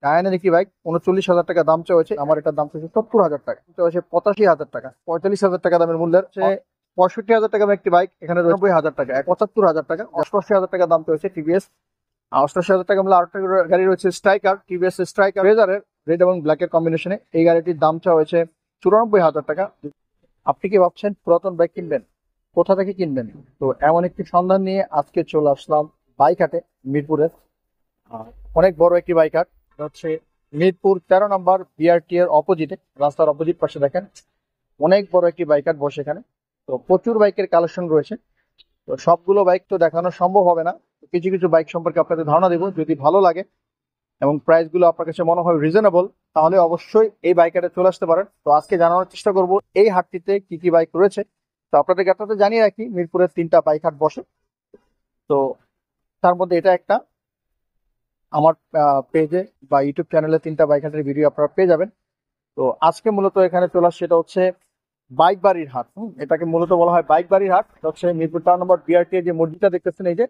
ডায়ানের একটি বাইক 39,000 টাকা দাম চাওয়া হয়েছে। আমার এটার দাম চাইছে 70,000 টাকা, চাওয়া হয়েছে 85,000 টাটা, 45,000 টাকা দামের মূল্যের 65,000 টাকা একটি বাইক, এখানে 90,000 টাকা, 75,000 টাকা, 88,000 টাকা দাম চাওয়া হয়েছে টিভিএস। 88,000 টাকা মূল্য আরেকটা গাড়ি রয়েছে স্ট্রাইকার, টিভিএস স্ট্রাইকার রেজারের রেড এবং ব্ল্যাকের কম্বিনেশনে। এই গাড়িটির দাম চাওয়া হয়েছে 94,000 টাকা। আপনি কি ভাবছেন পুরাতন বাইক কিনবেন, কোথা থেকে কিনবেন? তো এমন একটি সন্ধান নিয়ে আজকে চলে আসলাম বাইক হাটে, মিরপুরের অনেক বড় একটি বাইক হাট। হচ্ছে মিরপুর 13 নম্বর বিআরটি এর অপোজিটে, রাস্তার অপোজিট পাশে দেখেন অনেক বড় একটি বাইক হাট বসে এখানে। তো প্রচুর বাইকের কালেকশন রয়েছে। তো সবগুলো বাইক তো দেখানো সম্ভব হবে না, কিছু কিছু বাইক সম্পর্কে আপনাদের ধারণা দেবো। যদি ভালো লাগে এবং প্রাইস গুলো আপনার কাছে মনে হয় রিজনেবল, তাহলে অবশ্যই এই বাইক হাটে চলে আসতে পারেন। তো আজকে জানানোর চেষ্টা করব এই হাটটিতে কি কি বাইক রয়েছে। তো আপনাদেরকে আপনাদের জানিয়ে রাখি, মিরপুরের 3টা বাইক হাট বসে। তো তার মধ্যে এটা একটা, আমার পেজে বা ইউটিউব চ্যানেলে 3টা বাইক হাটের ভিডিও আপনারা পেয়ে যাবেন। তো আজকে মূলত এখানে চলে আসছে, এটা হচ্ছে বাইক বাড়ির হাট। এটাকে মূলত বলা হয় বাইক বাড়ির হাট। এটা হচ্ছে মিরপুর 4 নম্বর বিআরটি যে মসজিদটা দেখতেছেন, এই যে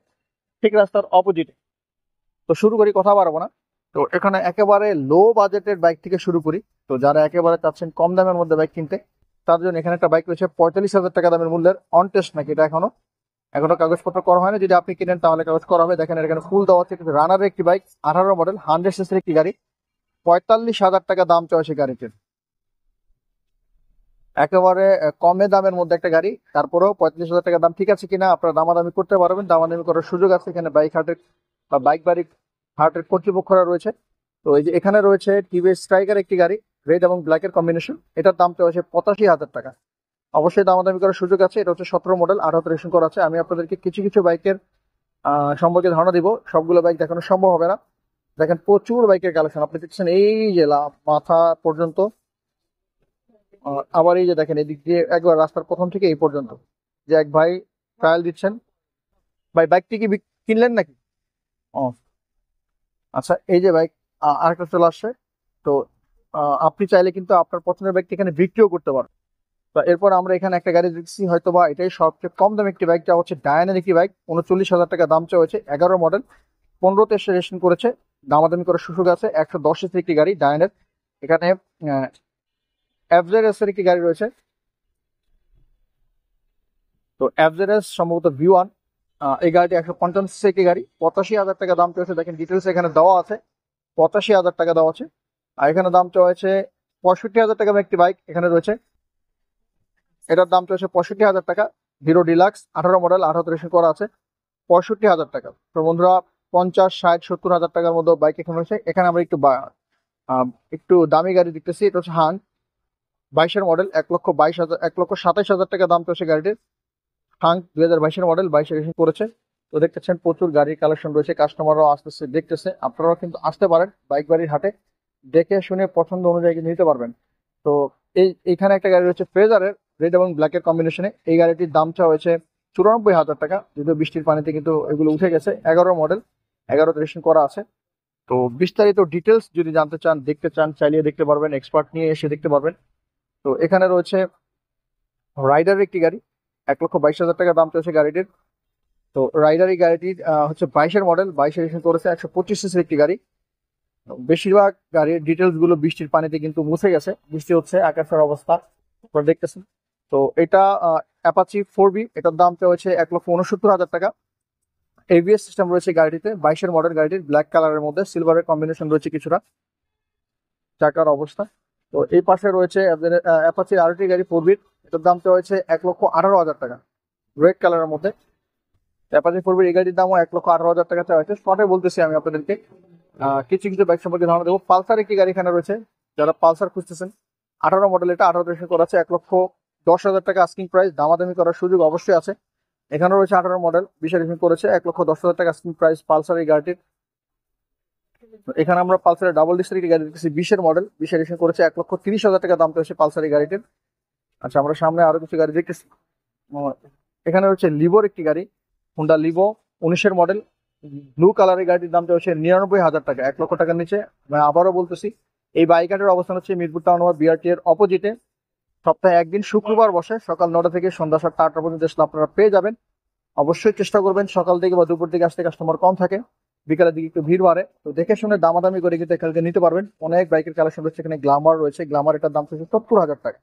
ঠিক রাস্তার অপোজিটে। তো শুরু করি, কথা বাড়াবো না। তো এখানে একেবারে লো বাজেটের বাইক থেকে শুরু করি। তো যারা একেবারে চাচ্ছেন কম দামের মধ্যে বাইক কিনতে, তার জন্য এখানে একটা বাইক রয়েছে 45,000 টাকা দামের মূল্যের, অন টেস্ট নাকি এটা, এখনো কাগজপত্র করা হয় না। যদি আপনি কিনেন তাহলে কাগজ করা হবে। দেখেন এখানে ফুল দেওয়া আছে, রানারের একটি বাইক, 18 মডেল, 100 সিসির একটি গাড়ি, 45,000 টাকা দাম চাওয়া সেই গাড়িটির। একেবারে কমে দামের মধ্যে একটা গাড়ি, তারপরেও 45,000 টাকা দাম ঠিক আছে কিনা আপনারা দামাদামি করতে পারবেন। দামাদামি করার সুযোগ আছে এখানে বাইক হাটের বা বাইক বাড়ি হাটের কর্তৃপক্ষরা রয়েছে। তো এই যে এখানে রয়েছে টিভিএস স্ট্রাইকার একটি গাড়ি, রেড এবং ব্ল্যাকের কম্বিনেশন। এটার দাম চাওয়া হচ্ছে 85,000 টাকা। অবশ্যই দামাদামি করার সুযোগ আছে। এটা হচ্ছে 17 মডেল, 18 রেজিস্ট্রেশন করা আছে। আমি আপনাদেরকে কিছু কিছু বাইকের সম্পর্কে ধারণা দিব, সবগুলো বাইক দেখানো সম্ভব হবে না। দেখেন প্রচুর বাইকের কালেকশন, আপনি দেখছেন এই যে মাথা পর্যন্ত। আবার এই যে দেখেন এদিক দিয়ে একবার রাস্তার প্রথম থেকে এই পর্যন্ত, যে এক ভাই ট্রায়াল দিচ্ছেন। ভাই বাইকটি কি কিনলেন নাকি? ও আচ্ছা, এই যে বাইক আরেকটা চলে আসছে। তো আপনি চাইলে কিন্তু আপনার পছন্দের বাইকটি এখানে বিক্রিও করতে পারেন। তো এরপর আমরা এখানে একটা গাড়ি দেখছি, হয়তো বা এটাই সবচেয়ে কম দামে একটি বাইক, যা হচ্ছে ডায়ানের একটি বাইক, 39,000 টাকা দাম চাওয়া হয়েছে, 11 মডেল, 15তে রেজিস্ট্রেশন করেছে। দামাদামি করার সুযোগ আছে। 110 সিসির একটি গাড়ি ডায়ানের। এখানে এফজেডএস এর একটি গাড়ি রয়েছে। তো এফজেডএস সম্ভবত V1, এই গাড়িটি 155 সিসি একটি গাড়ি, 85,000 টাকা দাম চাওয়া হয়েছে। দেখেন ডিটেলস এখানে দেওয়া আছে, 85,000 টাকা দেওয়া আছে। আর এখানে দাম চাওয়া হয়েছে 65,000 টাকা একটি বাইক এখানে রয়েছে, এটার দাম চলছে 65,000 টাকা। হিরো ডিলাক্স, 18 মডেল, 18 রেজিস্ট্রেশন করা আছে, 65,000 টাকা। তো বন্ধুরা 50, 60, 70,000 টাকার মধ্যে বাইক এখানে রয়েছে। এখানে আমরা একটু দামি গাড়ি দেখতেছি। এটা হচ্ছে হাং, 22-এর মডেল, 1,22,000, 1,27,000 টাকা দাম চলছে গাড়িটির। হাং 2022-এর মডেল, 22 রেজিস্ট্রেশন করেছে। তো দেখতেছেন প্রচুর গাড়ির কালেকশন রয়েছে, কাস্টমাররাও আসতেছে দেখতেছে। আপনারাও কিন্তু আসতে পারেন বাইক বাড়ির হাটে, দেখে শুনে পছন্দ অনুযায়ী কিন্তু নিতে পারবেন। তো এইখানে একটা গাড়ি রয়েছে ফ্রেজারের, রেড এবং ব্ল্যাকের কম্বিনেশনে। এই গাড়িটির দাম চাওয়া হয়েছে 94,000 টাকা। যদিও বৃষ্টির পানিতে কিন্তু এগুলো উঠে গেছে। 11 মডেল, 11 রেজিস্ট্রেশন করা আছে। তো বিস্তারিত ডিটেলস যদি জানতে চান, দেখতে চান, চালিয়ে দেখতে পারবেন, এক্সপার্ট নিয়ে এসে দেখতে পারবেন। তো এখানে রয়েছে রাইডারের একটি গাড়ি, 1,22,000 টাকা দাম চলছে গাড়িটির। তো রাইডার এই গাড়িটির হচ্ছে 22-এর মডেল, 22 রেজিস্ট্রেশন করেছে, 125 সিসির একটি গাড়ি। বেশিরভাগ গাড়ির ডিটেলস গুলো বৃষ্টির পানিতে কিন্তু মুছে গেছে, বৃষ্টি হচ্ছে, আকাশের অবস্থা আপনারা দেখতেছেন। তো এটা অ্যাপাচি 4B, এটার দাম হচ্ছে 1,69,000 টাকা। এবিএস সিস্টেম রয়েছে গাড়িটিতে, 22-এর মডেল গাড়িটির, ব্ল্যাক কালারের মধ্যে সিলভারের কম্বিনেশন রয়েছে কিছুটা চাকার অবস্থা। তো এই পাশে রয়েছে অ্যাপাচি আরেকটি গাড়ি 4B, এটার দাম হচ্ছে 1,18,000 টাকা, রেড কালারের মধ্যে। অ্যাপাচি 4B এই গাড়ির দামও 1,18,000 টাকা চাওয়া হয়েছে। শর্টে বলতেছি আমি আপনাদেরকে, কিছু কিছু বাইক সম্পর্কে ধারণা দেবো। পালসার একটি গাড়ি এখানে রয়েছে, যারা পালসার খুঁজতেছেন, 18 মডেল, এটা 18 রেজিস্ট্রেশন করা আছে, 1,10,000 টাকা আস্কিং প্রাইস। দামাদামি করার সুযোগ অবশ্যই আছে। এখানে রয়েছে 18 মডেল, 20 রেজিস্ট্রেশন করেছে, 1,10,000 টাকা আস্কিং প্রাইস পালসার এই গাড়িটির। এখানে আমরা পালসারের ডাবল ডিস্কের একটি গাড়ি দেখতেছি, 20-এর মডেল, 20 রেজিস্ট্রেশন করেছে, 1,30,000 টাকা দাম চলছে পালসার এই গাড়িটির। আচ্ছা, আমরা সামনে আরো কিছু গাড়ি দেখতেছি। এখানে রয়েছে লিভোর একটি গাড়ি, হুন্ডা লিভো, 19-এর মডেল, ব্লু কালারের গাড়িটির দাম হচ্ছে 99,000 টাকা, 1 লক্ষ টাকার নিচে। আবারও বলতেছি, এই বাইক হাটের অবস্থান হচ্ছে মিরপুর টাউন নম্বর বিআরটি এর অপোজিটে। সপ্তাহে একদিন শুক্রবার বসে, সকাল 9টা থেকে সন্ধ্যা 7টা 8টা পর্যন্ত আসলে আপনারা পেয়ে যাবেন। অবশ্যই চেষ্টা করবেন সকাল থেকে বা দুপুর থেকে আসতে, কাস্টমার কম থাকে। বিকালের দিকে একটু ভিড় বাড়ে, তো দেখে শুনে দামাদামি করে কিন্তু এখান থেকে নিতে পারবেন। অনেক বাইকের কালেকশন রয়েছে এখানে। গ্লামার রয়েছে, গ্লামার এটার দাম হচ্ছে 70,000 টাকা।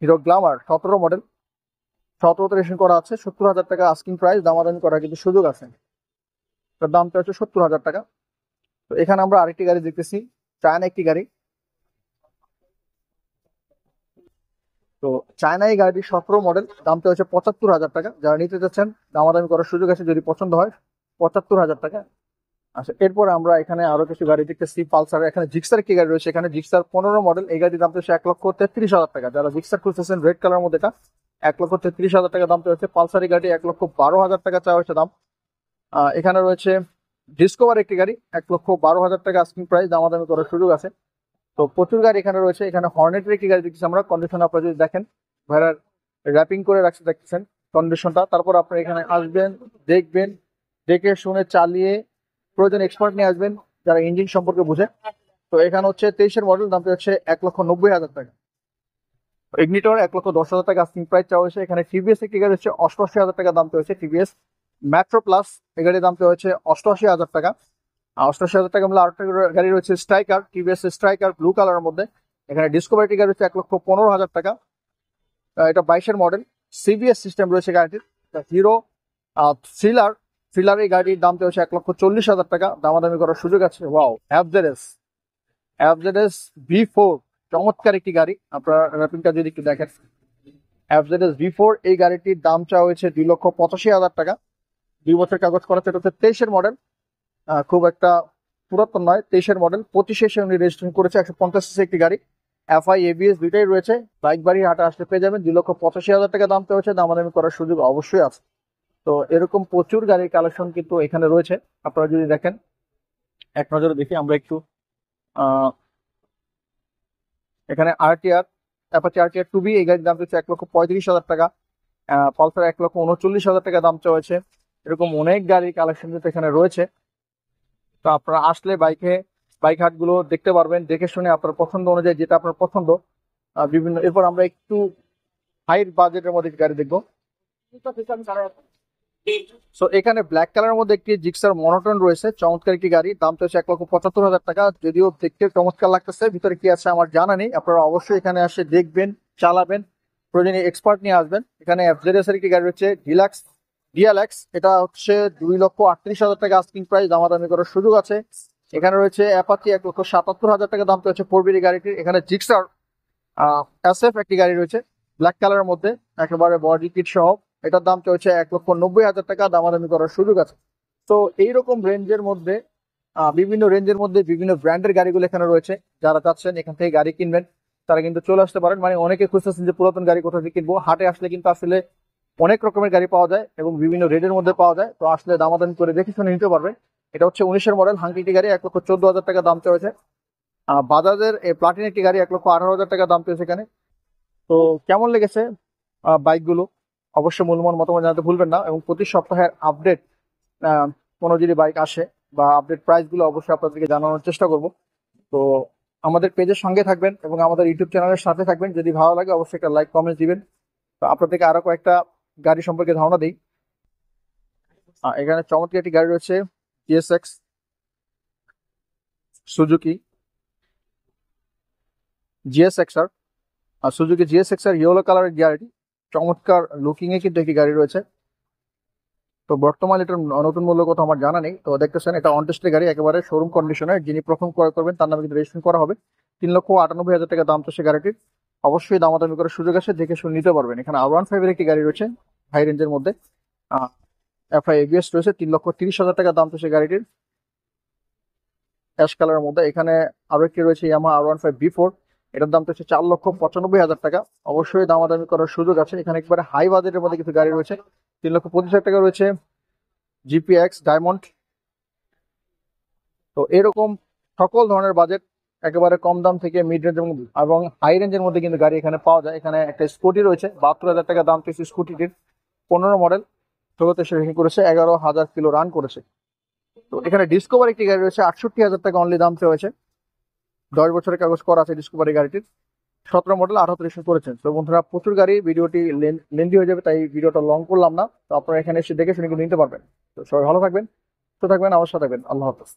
হিরো গ্লামার 17 মডেল, 17তে রেজিস্ট্রেশন করা আছে, 70,000 টাকা আস্কিং প্রাইস, দামাদামি করার কিন্তু সুযোগ আছে। তার দামটা হচ্ছে 70,000 টাকা। তো এখানে আমরা আরেকটি গাড়ি দেখতেছি, চায়না একটি গাড়ি। তো চায়না এই গাড়িটি 17 মডেল, দামটা হচ্ছে 75,000 টাকা। যারা নিতে চাচ্ছেন দামাদামি করার সুযোগ আছে যদি পছন্দ হয়, 75,000 টাকা। আচ্ছা, এরপর আমরা এখানে আরো কিছু গাড়ি দেখতেছি পালসার। এখানে জিক্সার একটি গাড়ি রয়েছে, এখানে জিক্সার 15 মডেল। এই গাড়ির দাম হচ্ছে 1,33,000 টাকা। যারা জিক্সার খুঁজতেছেন রেড কালার মধ্যে, এটা 1,33,000 টাকা দাম হচ্ছে। পালসার এই গাড়ি 1,12,000 টাকা চাওয়া হয়েছে দাম। এখানে রয়েছে ডিসকভার একটি গাড়ি, 1,12,000 টাকা আস্কিং প্রাইস, দামাদামি করার সুযোগ আছে। তো প্রচুর গাড়ি এখানে রয়েছে। এখানে হর্নেটের একটি গাড়ি দেখতেছি আমরা, কন্ডিশন আপনারা যদি দেখেন, ভাইরার র্যাপিং করে রাখছে দেখতেছেন কন্ডিশনটা। তারপর আপনারা এখানে আসবেন, দেখবেন, দেখে শুনে চালিয়ে প্রয়োজন এক্সপার্ট নিয়ে আসবেন যারা ইঞ্জিন সম্পর্কে বুঝে। তো এখানে হচ্ছে 23-এর মডেল, দামটা হচ্ছে 1,90,000 টাকা। ইগনিটর 1,10,000 টাকা আস্কিং প্রাইস চাওয়া হয়েছে। এখানে টিভিএস একটি গাড়ি হচ্ছে 88,000 টাকা দামটা হচ্ছে। টিভিএস মেট্রো প্লাস এই গাড়ির দামটা হচ্ছে 88,000 টাকা। 88,000 টাকা মূল্য আরেকটা গাড়ি রয়েছে স্ট্রাইকার, টিভিএস স্ট্রাইকার ব্লু কালারের মধ্যে। এখানে ডিসকভার একটি গাড়ি হচ্ছে 1,15,000 টাকা। এটা 22-এর মডেল, সিবিএস সিস্টেম রয়েছে গাড়িটির। হিরো থ্রিলার, থ্রিলার এই গাড়ির দামটা হচ্ছে 1,40,000 টাকা, দামাদামি করার সুযোগ আছে। ওয়াও, এফজেডএস, এফজেডএস V4, চমৎকার একটি গাড়ি। আপনারা র্যাপিংটা যদি একটু দেখেন, এফজেডএস V4 এই গাড়িটির দাম চাওয়া হয়েছে 2,85,000 টাকা। 2 বছর কাগজ করা, এটা হচ্ছে 23-এর মডেল। খুব একটা পুরাতন নয়, 23-এর মডেল। 25-এ উনি রেজিস্ট্রেশন করেছে, 150 একটি গাড়ি। এফআই এবিএস দুইটাই রয়েছে। বাইক বাড়ি হাটে আসলে পেয়ে যাবেন। 2,85,000 টাকা দাম হচ্ছে, দামাদামি করার সুযোগ অবশ্যই আছে। তো এরকম প্রচুর গাড়ির কালেকশন কিন্তু এখানে রয়েছে। আপনারা যদি দেখেন, এক নজরে দেখি আমরা একটু। এখানে আরটিআর, অ্যাপাচি আরটিআর 2B এই গাড়ির দাম হচ্ছে 1,35,000 টাকা। পালসার 1,39,000 টাকা দাম চাওয়া। এরকম অনেক গাড়ির কালেকশন কিন্তু এখানে রয়েছে। তো আপনারা আসলে বাইক হাটগুলো দেখতে পারবেন, দেখে শুনে আপনার পছন্দ অনুযায়ী যেটা আপনার পছন্দ বিভিন্ন। এরপর আমরা একটু হাই বাজেটের মধ্যে গাড়ি দেখবো। সো এখানে ব্ল্যাক কালারের মধ্যে একটি জিক্সার মনোটন রয়েছে, চমৎকার একটি গাড়ি। দামটা হচ্ছে 1,75,000 টাকা। যদিও দেখতে চমৎকার লাগতেছে, ভিতরে কি আছে আমার জানা নেই। আপনারা অবশ্যই এখানে আসে দেখবেন, চালাবেন, প্রয়োজনে এক্সপার্ট নিয়ে আসবেন। এখানে এফজেডএস এর একটি গাড়ি রয়েছে ডিএলএক্স, এটা হচ্ছে 2,38,000 টাকা আস্কিং প্রাইস, দামাদামি করার সুযোগ আছে। এখানে রয়েছে অ্যাপাচি 1,77,000 টাকা দাম হচ্ছে 4B গাড়িটির। এখানে জিক্সার এসএফ একটি গাড়ি রয়েছে ব্ল্যাক কালারের মধ্যে, একেবারে বডি কিট সহ। এটার দাম হচ্ছে 1,90,000 টাকা, দামাদামি করার সুযোগ আছে। তো এইরকম রেঞ্জের মধ্যে বিভিন্ন রেঞ্জের মধ্যে বিভিন্ন ব্র্যান্ডের গাড়িগুলো এখানে রয়েছে। যারা চাচ্ছেন এখান থেকে গাড়ি কিনবেন তারা কিন্তু চলে আসতে পারেন। মানে অনেকে খুঁজতেছেন যে পুরাতন গাড়ি কোথা থেকে কিনবো, হাটে আসলে কিন্তু আসলে অনেক রকমের গাড়ি পাওয়া যায় এবং বিভিন্ন রেটের মধ্যে পাওয়া যায়। তো আসলে দামাদামি করে দেখে শুনে নিতে পারবে। এটা হচ্ছে 19-এর মডেল হাঙ্কিটি গাড়ি, 1,14,000 টাকা দাম চলেছে। বাজাজের এই প্লাটিন একটি গাড়ি 1,18,000 টাকা দাম চলেছে এখানে। তো কেমন লেগেছে বাইকগুলো অবশ্যই মূল্যবান মতামত জানাতে ভুলবেন না। এবং প্রতি সপ্তাহের আপডেট কোনো যদি বাইক আসে বা আপডেট প্রাইস গুলো অবশ্যই আপনাদেরকে জানানোর চেষ্টা করব। তো আমাদের পেজের সঙ্গে থাকবেন এবং আমাদের ইউটিউব চ্যানেলের সাথে থাকবেন। যদি ভালো লাগে অবশ্যই একটা লাইক কমেন্ট দিবেন। তো আপনাদেরকে আরো কয়েকটা গাড়ি সম্পর্কে ধারণা দিই। এখানে চমৎকার একটি গাড়ি রয়েছে GSX Suzuki GSX-R, Suzuki GSX-R yellow কালারের গাড়িটি। চমৎকার লুকিং এ কিন্তু একটি গাড়ি রয়েছে। তো বর্তমানে এটার নতুন মূল্য কত আমার জানা নেই। তো দেখতেছেন এটা অনটেস্টের গাড়ি, একেবারে শোরুম কন্ডিশনের। যিনি প্রথম ক্রয় করবেন তার নামে কিন্তু রেজিস্ট্রেশন করা হবে। 3,98,000 টাকা দাম তো সে গাড়িটির। অবশ্যই দামাদামি করার সুযোগ আছে, দেখে শুনে নিতে পারবেন। এখানে R15 এর একটি গাড়ি রয়েছে হাই রেঞ্জের মধ্যে, এফআই এবিএস রয়েছে। 3,30,000 টাকা দাম তো সে গাড়িটির, অ্যাশ কালারের মধ্যে। এখানে আরো একটি রয়েছে ইয়ামাহা R15 V4, এটার দাম তো হচ্ছে 4,95,000 টাকা। অবশ্যই দামাদামি করার সুযোগ আছে। এখানে একবারে হাই বাজেটের মধ্যে কিছু গাড়ি রয়েছে। 3,25,000 টাকা রয়েছে জিপিএক্স ডায়মন্ড। তো এরকম সকল ধরনের বাজেট, একেবারে কম দাম থেকে মিড রেঞ্জ এবং হাই রেঞ্জের মধ্যে কিন্তু গাড়ি এখানে পাওয়া যায়। এখানে একটা স্কুটি রয়েছে 72,000 টাকা দাম পেয়েছে স্কুটিটির, 15 মডেল, 16তে সে রেটিং করেছে, 11,000 কিলো রান করেছে। তো এখানে ডিসকভার একটি গাড়ি রয়েছে 68,000 টাকা অনলি দাম হয়েছে। 10 বছরের কাগজ করা আছে ডিসকভারি গাড়িটির, 17 মডেল, 18 রেজিস্ট্রেশন করেছেন। তো বন্ধুরা প্রচুর গাড়ি, ভিডিওটি লেন্দি হয়ে যাবে তাই ভিডিওটা লং করলাম না। তো আপনারা এখানে এসে দেখে শুনে কিন্তু নিতে পারবেন। তো সবাই ভালো থাকবেন। থাকবেন, অবশ্যই থাকবেন। আল্লাহ হাফেজ।